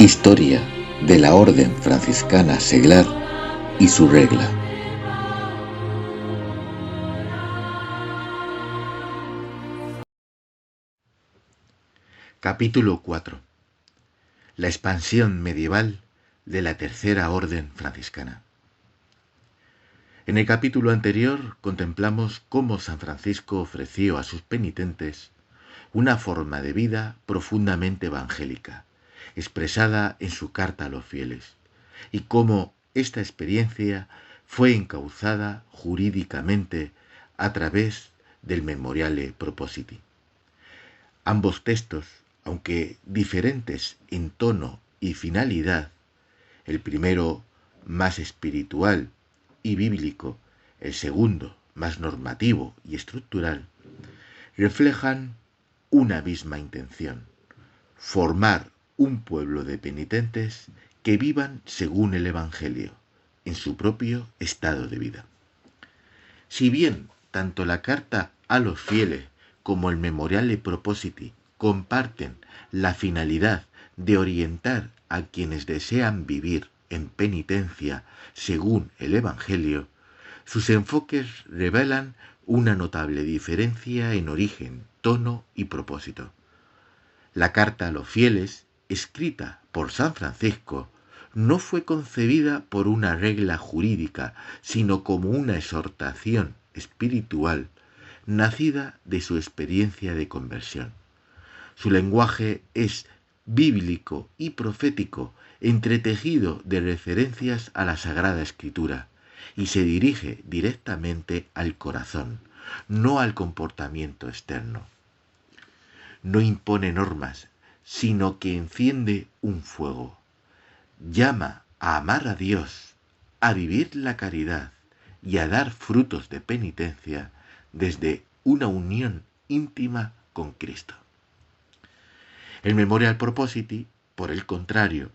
Historia de la Orden Franciscana Seglar y su regla. Capítulo 4. La expansión medieval de la Tercera Orden Franciscana. En el capítulo anterior contemplamos cómo San Francisco ofreció a sus penitentes una forma de vida profundamente evangélica, expresada en su carta a los fieles, y cómo esta experiencia fue encauzada jurídicamente a través del Memoriale Propositi. Ambos textos, aunque diferentes en tono y finalidad, el primero más espiritual y bíblico, el segundo más normativo y estructural, reflejan una misma intención: formar un pueblo de penitentes que vivan según el Evangelio, en su propio estado de vida. Si bien tanto la carta a los fieles como el Memoriale Propositi comparten la finalidad de orientar a quienes desean vivir en penitencia según el Evangelio, sus enfoques revelan una notable diferencia en origen, tono y propósito. La carta a los fieles, escrita por San Francisco, no fue concebida por una regla jurídica, sino como una exhortación espiritual nacida de su experiencia de conversión. Su lenguaje es bíblico y profético, entretejido de referencias a la Sagrada Escritura, y se dirige directamente al corazón, no al comportamiento externo. No impone normas, sino que enciende un fuego. Llama a amar a Dios, a vivir la caridad y a dar frutos de penitencia desde una unión íntima con Cristo. El Memorial Propositi, por el contrario,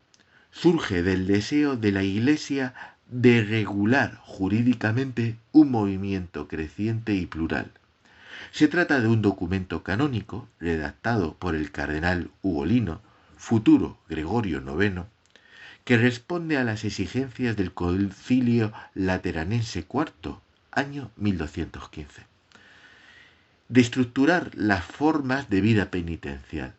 surge del deseo de la Iglesia de regular jurídicamente un movimiento creciente y plural. Se trata de un documento canónico redactado por el cardenal Ugolino, futuro Gregorio IX, que responde a las exigencias del Concilio Lateranense IV, año 1215, de estructurar las formas de vida penitencial.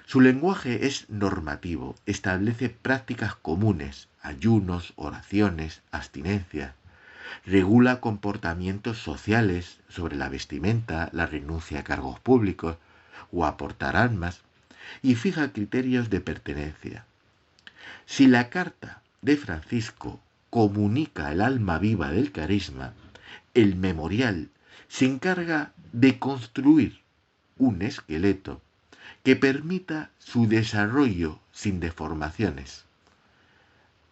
Su lenguaje es normativo, establece prácticas comunes, ayunos, oraciones, abstinencia. Regula comportamientos sociales sobre la vestimenta, la renuncia a cargos públicos o a aportar armas, y fija criterios de pertenencia. Si la carta de Francisco comunica el alma viva del carisma, el memorial se encarga de construir un esqueleto que permita su desarrollo sin deformaciones.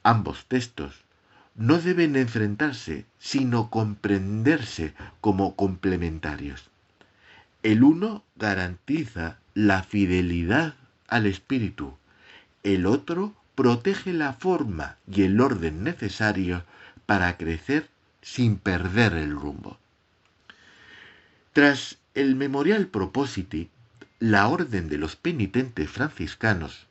Ambos textos no deben enfrentarse, sino comprenderse como complementarios. El uno garantiza la fidelidad al espíritu, el otro protege la forma y el orden necesarios para crecer sin perder el rumbo. Tras el Memorial Propositi, la Orden de los Penitentes Franciscanos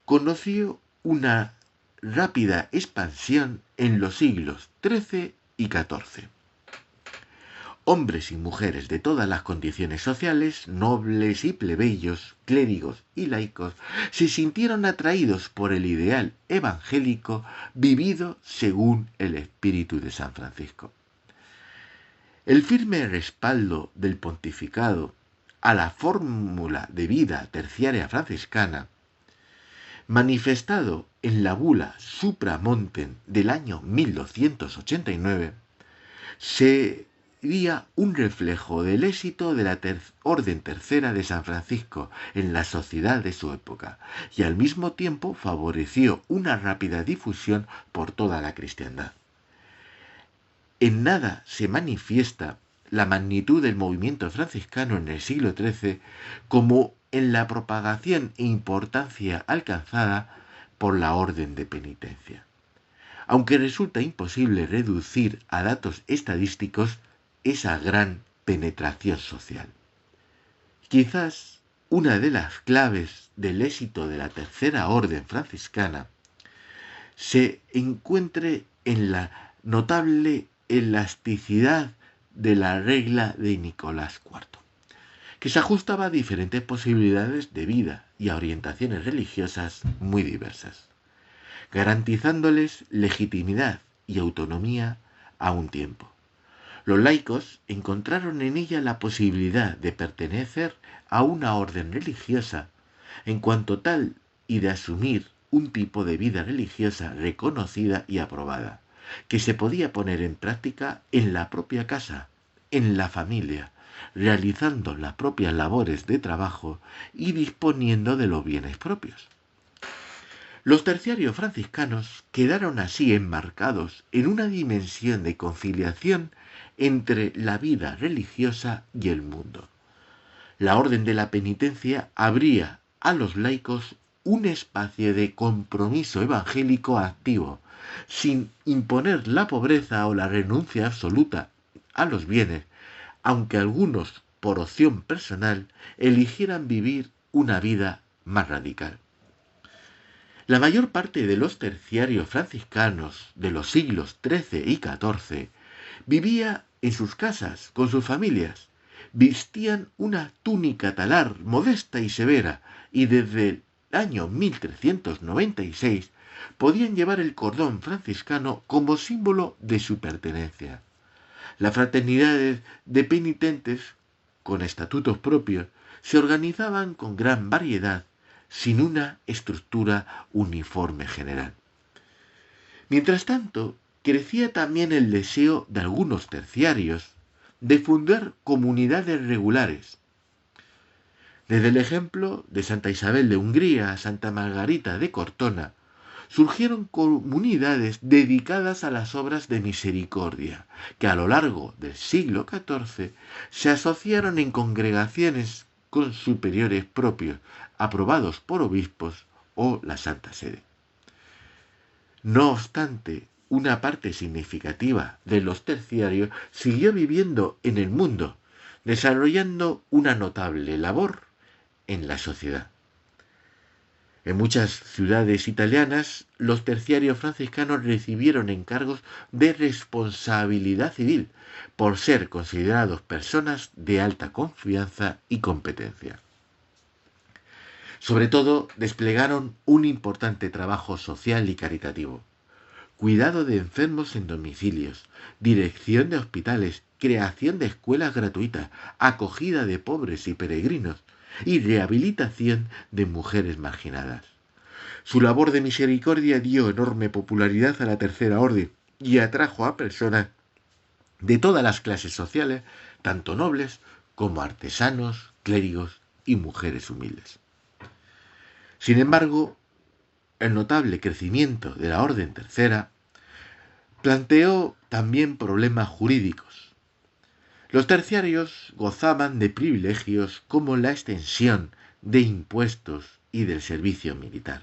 conoció una rápida expansión en los siglos XIII y XIV. Hombres y mujeres de todas las condiciones sociales, nobles y plebeyos, clérigos y laicos, se sintieron atraídos por el ideal evangélico vivido según el espíritu de San Francisco. El firme respaldo del pontificado a la fórmula de vida terciaria franciscana, manifestado en la bula Supramonten del año 1289, sería un reflejo del éxito de la Orden Tercera de San Francisco en la sociedad de su época, y al mismo tiempo favoreció una rápida difusión por toda la cristiandad. En nada se manifiesta la magnitud del movimiento franciscano en el siglo XIII como en la propagación e importancia alcanzada por la orden de penitencia. Aunque resulta imposible reducir a datos estadísticos esa gran penetración social. Quizás una de las claves del éxito de la Tercera Orden franciscana se encuentre en la notable elasticidad de la regla de Nicolás IV, que se ajustaba a diferentes posibilidades de vida y a orientaciones religiosas muy diversas, garantizándoles legitimidad y autonomía a un tiempo. Los laicos encontraron en ella la posibilidad de pertenecer a una orden religiosa en cuanto tal y de asumir un tipo de vida religiosa reconocida y aprobada, que se podía poner en práctica en la propia casa, en la familia, realizando las propias labores de trabajo y disponiendo de los bienes propios. Los terciarios franciscanos quedaron así enmarcados en una dimensión de conciliación entre la vida religiosa y el mundo. La orden de la penitencia abría a los laicos un espacio de compromiso evangélico activo, sin imponer la pobreza o la renuncia absoluta a los bienes, aunque algunos, por opción personal, eligieran vivir una vida más radical. La mayor parte de los terciarios franciscanos de los siglos XIII y XIV vivía en sus casas con sus familias, vestían una túnica talar modesta y severa y desde el año 1396 podían llevar el cordón franciscano como símbolo de su pertenencia. Las fraternidades de penitentes, con estatutos propios, se organizaban con gran variedad, sin una estructura uniforme general. Mientras tanto, crecía también el deseo de algunos terciarios de fundar comunidades regulares. Desde el ejemplo de Santa Isabel de Hungría a Santa Margarita de Cortona, surgieron comunidades dedicadas a las obras de misericordia, que a lo largo del siglo XIV se asociaron en congregaciones con superiores propios, aprobados por obispos o la Santa Sede. No obstante, una parte significativa de los terciarios siguió viviendo en el mundo, desarrollando una notable labor en la sociedad. En muchas ciudades italianas, los terciarios franciscanos recibieron encargos de responsabilidad civil por ser considerados personas de alta confianza y competencia. Sobre todo, desplegaron un importante trabajo social y caritativo: cuidado de enfermos en domicilios, dirección de hospitales, creación de escuelas gratuitas, acogida de pobres y peregrinos y rehabilitación de mujeres marginadas. Su labor de misericordia dio enorme popularidad a la Tercera Orden y atrajo a personas de todas las clases sociales, tanto nobles como artesanos, clérigos y mujeres humildes. Sin embargo, el notable crecimiento de la Orden Tercera planteó también problemas jurídicos. Los terciarios gozaban de privilegios como la extensión de impuestos y del servicio militar,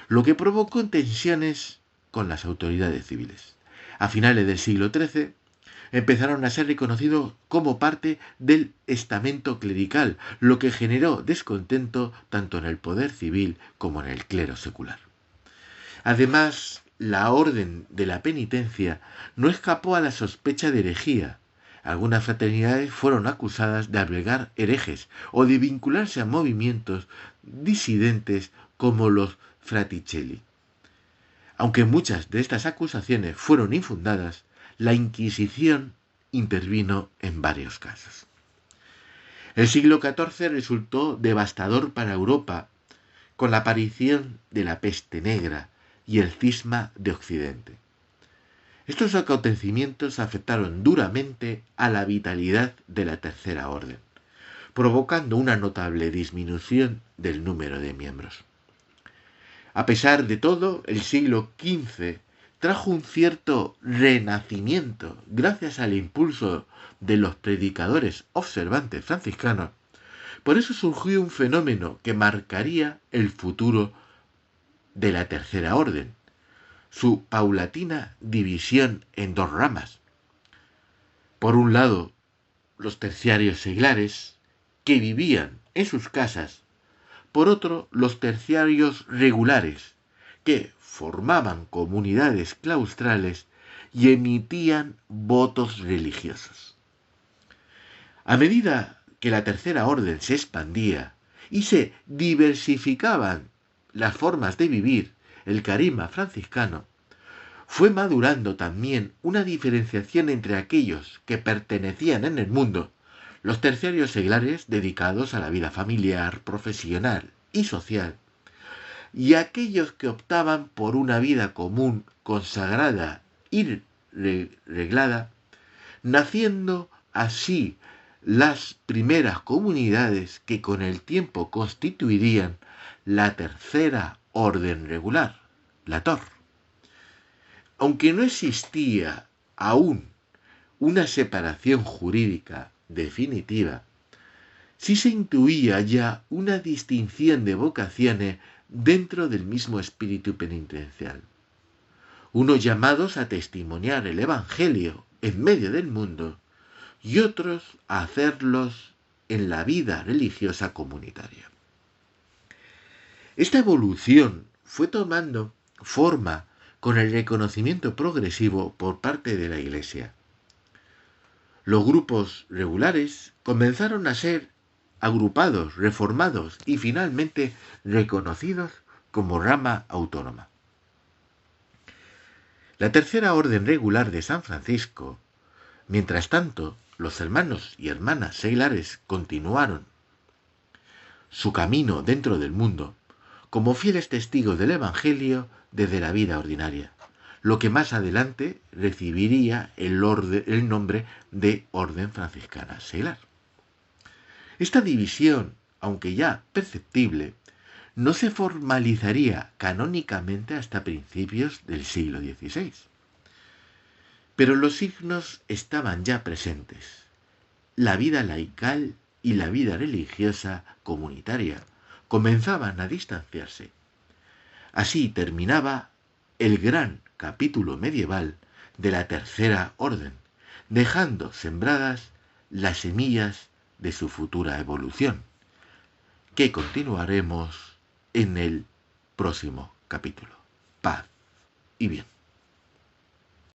lo que provocó tensiones con las autoridades civiles. A finales del siglo XIII empezaron a ser reconocidos como parte del estamento clerical, lo que generó descontento tanto en el poder civil como en el clero secular. Además, la orden de la penitencia no escapó a la sospecha de herejía. Algunas fraternidades fueron acusadas de albergar herejes o de vincularse a movimientos disidentes como los Fraticelli. Aunque muchas de estas acusaciones fueron infundadas, la Inquisición intervino en varios casos. El siglo XIV resultó devastador para Europa con la aparición de la peste negra y el cisma de Occidente. Estos acontecimientos afectaron duramente a la vitalidad de la Tercera Orden, provocando una notable disminución del número de miembros. A pesar de todo, el siglo XV trajo un cierto renacimiento gracias al impulso de los predicadores observantes franciscanos. Por eso surgió un fenómeno que marcaría el futuro de la Tercera Orden: su paulatina división en dos ramas. Por un lado, los terciarios seglares que vivían en sus casas, por otro los terciarios regulares, que formaban comunidades claustrales y emitían votos religiosos. A medida que la tercera orden se expandía y se diversificaban las formas de vivir el carisma franciscano, fue madurando también una diferenciación entre aquellos que pertenecían en el mundo, los terciarios seglares dedicados a la vida familiar, profesional y social, y aquellos que optaban por una vida común, consagrada y reglada, naciendo así las primeras comunidades que con el tiempo constituirían la tercera orden regular, la TOR. Aunque no existía aún una separación jurídica definitiva, sí se intuía ya una distinción de vocaciones dentro del mismo espíritu penitencial. Unos llamados a testimoniar el Evangelio en medio del mundo y otros a hacerlos en la vida religiosa comunitaria. Esta evolución fue tomando forma con el reconocimiento progresivo por parte de la Iglesia. Los grupos regulares comenzaron a ser agrupados, reformados y finalmente reconocidos como rama autónoma. La tercera orden regular de San Francisco, mientras tanto, los hermanos y hermanas seglares continuaron su camino dentro del mundo como fieles testigos del Evangelio desde la vida ordinaria, lo que más adelante recibiría el nombre de Orden Franciscana Seglar. Esta división, aunque ya perceptible, no se formalizaría canónicamente hasta principios del siglo XVI. Pero los signos estaban ya presentes. La vida laical y la vida religiosa comunitaria comenzaban a distanciarse. Así terminaba el gran capítulo medieval de la Tercera Orden, dejando sembradas las semillas de su futura evolución, que continuaremos en el próximo capítulo. Paz y bien.